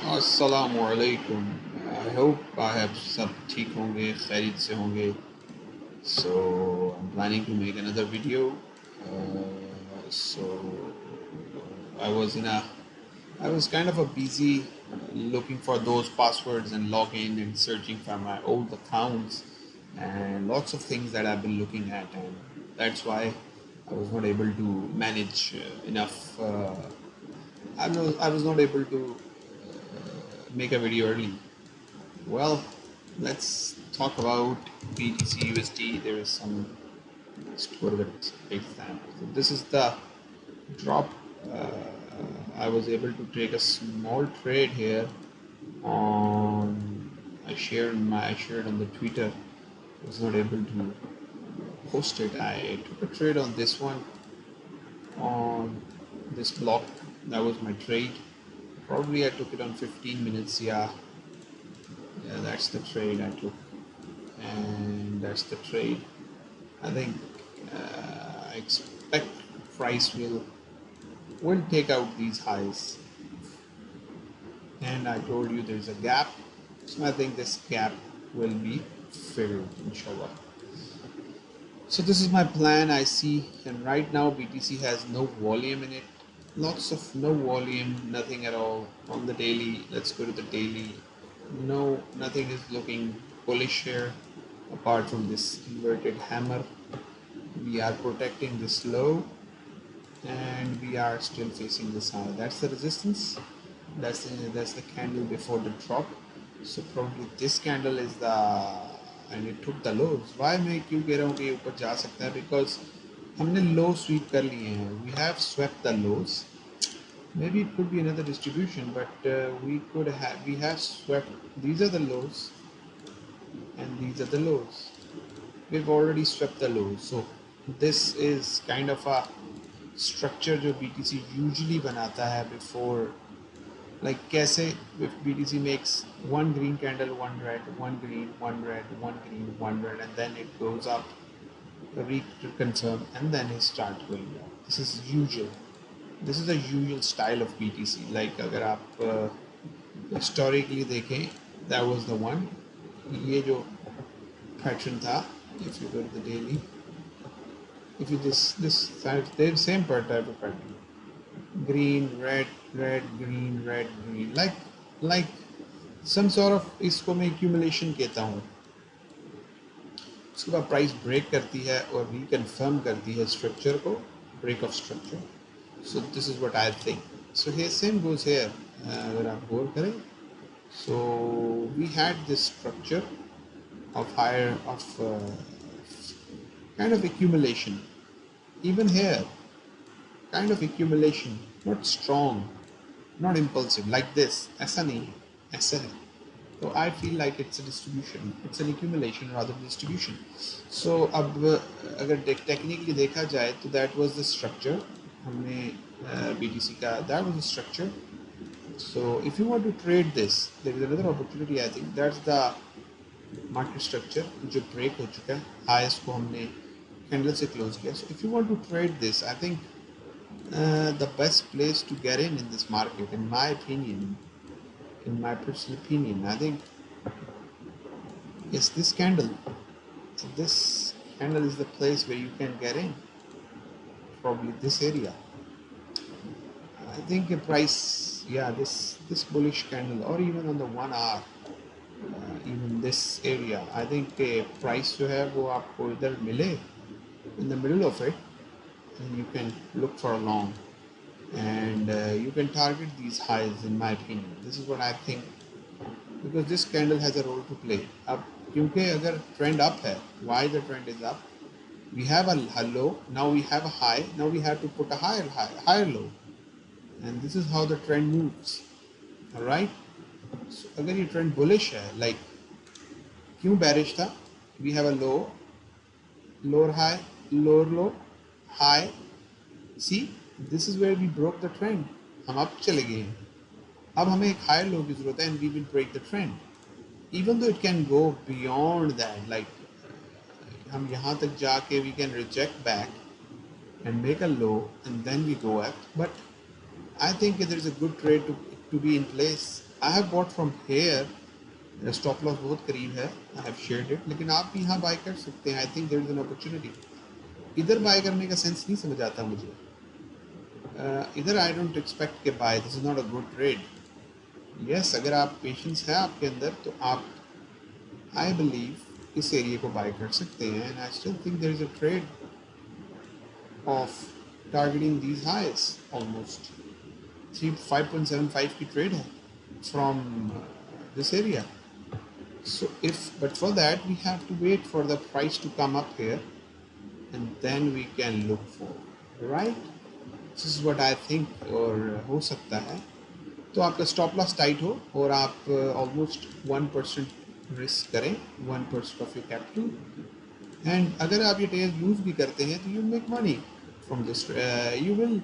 Assalamualaikum. I hope I have सब ठीक होंगे खैरियत से होंगे. So I'm planning to make another video. So I was kind of a busy looking for those passwords and login and searching for my old accounts and lots of things that I've been looking at, and that's why I was not able to manage enough. I was not able to make a video early. Well, let's talk about BTC USD. There is some. Let's go to the example. So this is the drop. I was able to take a small trade here on. I shared on the Twitter. I was not able to post it. I took a trade on this one on this block. That was my trade. Probably I took it on 15 minutes. Yeah, that's the trade I took, and that's the trade. I think I expect price will take out these highs, and I told you there's a gap, so I think this gap will be filled, inshallah. So this is my plan. I see, and right now BTC has no volume in it. Lots of no volume, nothing at all on the daily. Let's go to the daily. No, nothing is looking bullish here apart from this inverted hammer. We are protecting this low, and we are still facing this high. That's the resistance. That's the candle before the drop. So probably this candle is the, and it took the lows. Why मैं क्यों कह रहा हूँ कि ये ऊपर जा सकता है? Because हमने low sweep कर लिए हैं. We have swept the lows. Maybe it could be another distribution, but we have swept. These are the lows, and these are the lows. We've already swept the lows. So this is kind of a structure जो BTC usually बनाता है before, like कैसे if BTC makes one green candle, one red, one green, one red, one green, one red, and then it goes up, reconfirm, and then it starts going down. This is usual. This is the usual style of BTC. Like अगर आप historically देखें, that was the one. ये जो pattern था, if you go to the daily, if you this same type of pattern, green, red, red, green, red, green, like some sort of, इसको मैं accumulation कहता हूँ. उसके बाद प्राइस ब्रेक करती है और रिकन्फर्म करती है स्ट्रक्चर को, break of structure. So this is what I think. So here same goes here. अगर आप गौर करें, so we had this structure of higher of kind of accumulation. Even here, kind of accumulation, not strong, not impulsive like this. ऐसा नहीं है, ऐसा है. So I feel like it's a distribution, it's an accumulation rather than distribution. So अब अगर technically देखा जाए तो that was the structure. हमने BTC का, that was the structure. So if you want to trade this, there is another opportunity. I think that's the market structure जो break हो चुका है. हाईस को हमने कैंडल से क्लोज किया. So if you want to trade this, I think the best place to get in this market, in my opinion, in my personal opinion, I think is this candle. So this candle is the place where you can get in, probably this area. I think a price, yeah, this bullish candle, or even on the 1 hour, even this area, I think a price जो है वो आपको इधर मिले in the middle of it, and you can look for a long, and you can target these highs. In my opinion, this is what I think, because this candle has a role to play. अब क्योंकि अगर trend up है, why the trend is up, we have a low, now we have a high, now we have to put a higher low, and this is how the trend moves. All right. So अगर ये trend bullish है, like क्यों bearish था, we have a low, lower high, lower low, high. See, this is where we broke the trend. हम अब चले गए हैं. अब हमें एक higher low की ज़रूरत है, and we will break the trend. Even though it can go beyond that, like हम यहाँ तक जाके we can reject back and make a low, and then we go up. But I think there is a good trade to be in place I have bought from here, मेरा stop loss बहुत करीब है, I have shared it, लेकिन आप भी यहाँ bye कर सकते हैं। I think there is an opportunity. इधर बाय करने का सेंस नहीं समझ आता मुझे। इधर आई डोंट एक्सपेक्ट के buy, this is not a good trade. Yes, अगर आप पेशेंस है आपके अंदर तो आप, आई बिलीव, इस एरिया को बाय कर सकते हैं। And I still think there is a trade of targeting these highs, almost 5.75 की ट्रेड है from this area. So if, but for that we have to wait for the price to come up here and then we can look for, right? This is what I think. और हो सकता है तो आपका stop loss tight हो और आप almost 1% risk करें, 1% ऑफ योर कैपिटल, एंड अगर आप ये ट्रेड यूज़ भी करते हैं तो you make money from this, you will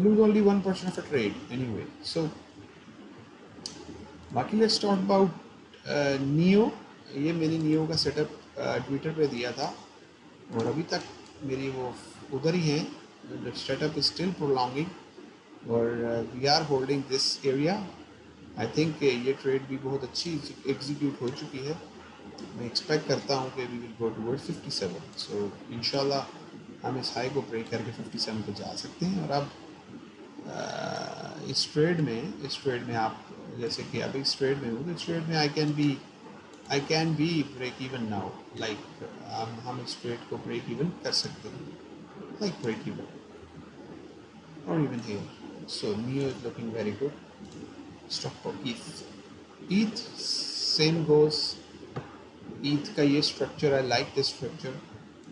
lose only 1% of a trade anyway. So बाकी लेट्स टॉक अबाउट नियो. ये मैंने नियो का सेटअप ट्विटर पे दिया था और अभी तक मेरी वो उधर ही है. The setup is still prolonging और we are holding this area. I think ये ट्रेड भी बहुत अच्छी एग्जीक्यूट हो चुकी है. मैं एक्सपेक्ट करता हूँ कि वी विल गो टुवर्ड 57. सो इंशाल्लाह हम इस हाई को ब्रेक करके 57 पे जा सकते हैं. और अब इस ट्रेड में आप, जैसे कि अभी इस ट्रेड में हूँ तो इस ट्रेड में I can be break even now. Like हम इस ट्रेड को ब्रेक इवन कर सकते हैं, लाइक ब्रेक इवन और even here. So Neo is looking very good. Stock for ETH same goes. ETH का ये structure, I like this structure.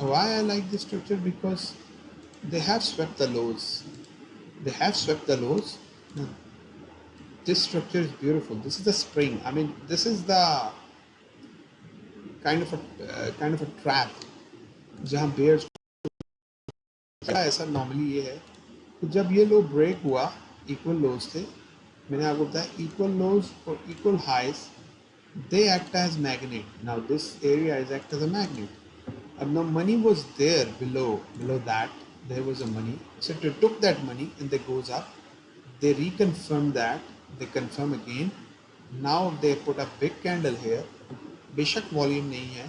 Why I like this structure? Because they have swept the lows. They have swept the lows. Now, this structure is beautiful. This is the spring. I mean, this is the kind of a trap जहाँ bears. ऐसा normally ये है कि जब ये लो break हुआ, equal लोज थे, मैंने आपको बताया इक्वल लोज और equal highs, they act as magnet. Now this area is act as a magnet. And now money was there below that. There was a money. So they took that money and they goes up. They reconfirm that. They confirm again. Now they put a big candle here. बेशक volume नहीं है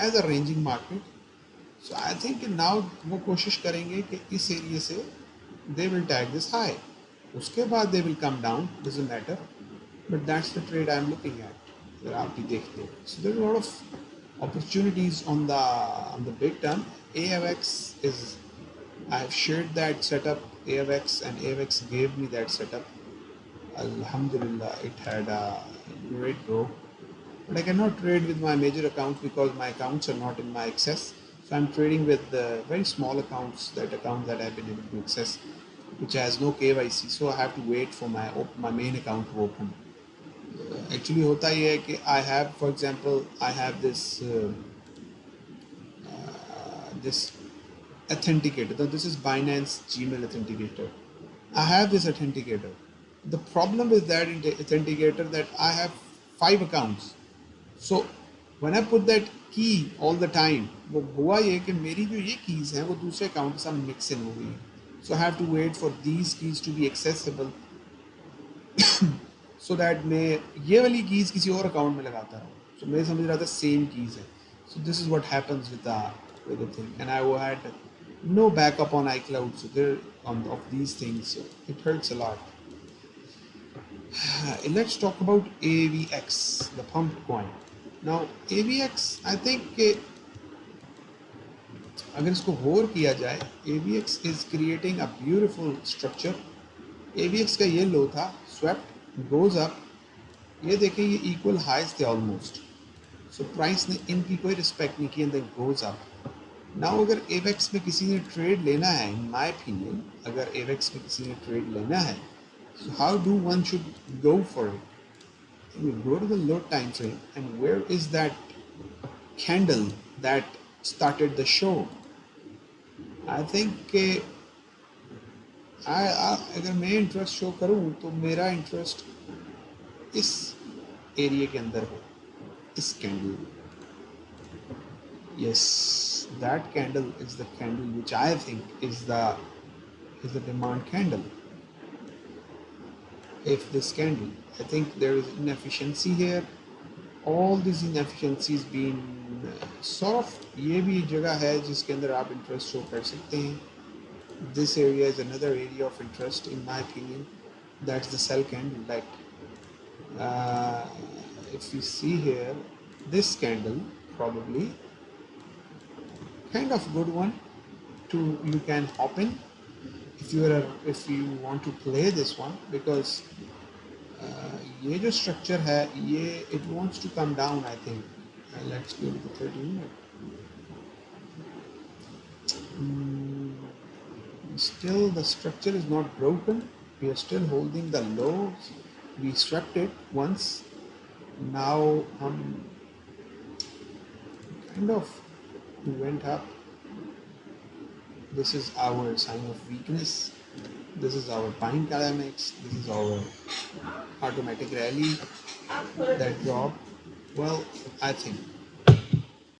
as a ranging market. So I think now वो कोशिश करेंगे कि इस area से they will tag this high. उसके बाद they will come down. Doesn't matter. But that's the trade I'm looking at. अगर आप भी देखते हैं. So there's a lot of opportunities on the big term. AFX is, I have shared that setup, AFX, and AFX gave me that setup. Alhamdulillah, it had a great grow. But I cannot trade with my major accounts because my accounts are not in my access. So I'm trading with the very small accounts, that account that I've been able to access, which has no KYC. So I have to wait for my main account to open. Actually होता ये है कि I have, for example, I have this authenticator. So this is Binance Gmail authenticator. I have this authenticator. The problem is that in the authenticator that I have 5 accounts. So when I put that key all the time, वो हुआ ये कि मेरी जो ये keys हैं वो दूसरे account के साथ mix in हो गई. So I have to wait for these keys to be accessible so that मैं ये वाली keys किसी और account में लगाता हूँ. So मैं समझ रहा था same keys है. So this is what happens with the thing. And I had no backup on iCloud, so there of these things. So it hurts a lot. Let's talk about AVX, the pumped coin. Now AVX, I think अगर इसको होर किया जाए, AVX is creating a beautiful structure. AVX का ये लो था, swept, goes up. ये देखिए ये equal highs थे almost. So प्राइस ने इनकी कोई रिस्पेक्ट नहीं की and then goes up. Now अगर AVX में किसी ने ट्रेड लेना है, in my opinion, अगर AVX में किसी ने ट्रेड लेना है, so how do one should go for it? You go to the low time frame and where is that candle that started the show? I think अगर मैं interest show करूँ तो मेरा इंटरेस्ट इस एरिया के अंदर हो, इस candle. Yes, that candle is the candle which I think is the demand candle. if this candle, I think there is inefficiency here. All these inefficiencies being sort of, ये भी जगह है जिसके अंदर आप इंटरेस्ट शो कर सकते हैं. This area is another area of interest in my opinion. That's the cell candle. Like uh, if you see here, this candle probably kind of good one to, you can hop in if you want to play this one, because ये जो structure है ये it wants to come down I think. Let's go to the 30 minute. Still the structure is not broken, we are still holding the lows, we swept it once, now kind of went up. This is our sign of weakness. This is our pine dynamics. This is our automatic rally that dropped. Well, I think